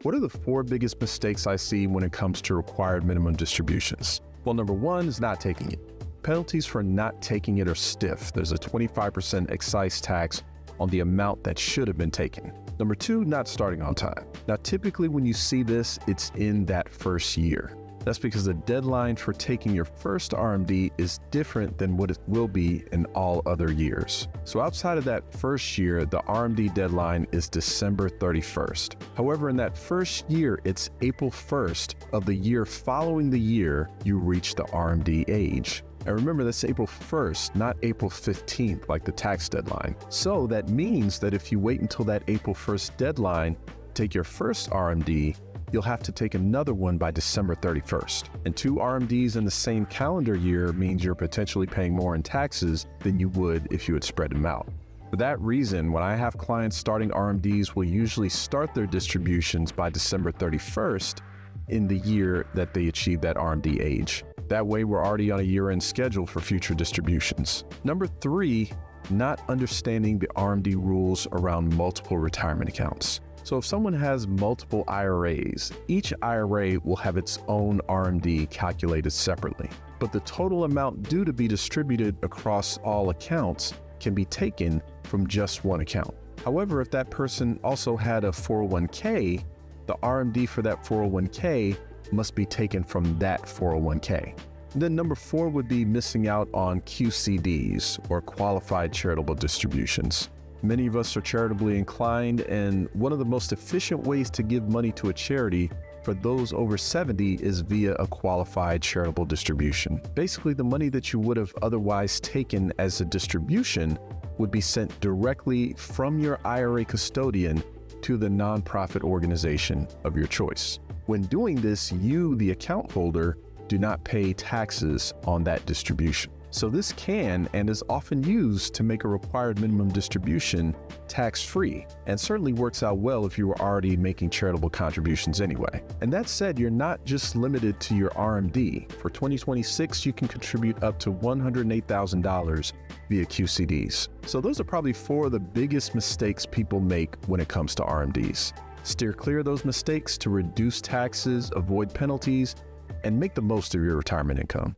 What are the 4 biggest mistakes I see when it comes to required minimum distributions? Well, number 1 is not taking it. Penalties for not taking it are stiff. There's a 25% excise tax on the amount that should have been taken. Number 2, not starting on time. Now, typically when you see this, it's in that first year. That's because the deadline for taking your first RMD is different than what it will be in all other years. So outside of that first year, the RMD deadline is December 31st. However, in that first year, it's April 1st of the year following the year you reach the RMD age. And remember, that's April 1st, not April 15th, like the tax deadline. So that means that if you wait until that April 1st deadline to take your first RMD, you'll have to take another one by December 31st. And 2 RMDs in the same calendar year means you're potentially paying more in taxes than you would if you had spread them out. For that reason, when I have clients starting RMDs, we'll usually start their distributions by December 31st in the year that they achieve that RMD age. That way, we're already on a year-end schedule for future distributions. Number 3, not understanding the RMD rules around multiple retirement accounts. So if someone has multiple IRAs, each IRA will have its own RMD calculated separately, but the total amount due to be distributed across all accounts can be taken from just one account. However, if that person also had a 401k, the RMD for that 401k must be taken from that 401k. And then number 4 would be missing out on QCDs, or qualified charitable distributions. Many of us are charitably inclined, and one of the most efficient ways to give money to a charity for those over 70 is via a qualified charitable distribution. Basically, the money that you would have otherwise taken as a distribution would be sent directly from your IRA custodian to the nonprofit organization of your choice. When doing this, you, the account holder, do not pay taxes on that distribution. So this can and is often used to make a required minimum distribution tax-free, and certainly works out well if you were already making charitable contributions anyway. And that said, you're not just limited to your RMD. For 2026, you can contribute up to $108,000 via QCDs. So those are probably 4 of the biggest mistakes people make when it comes to RMDs. Steer clear of those mistakes to reduce taxes, avoid penalties, and make the most of your retirement income.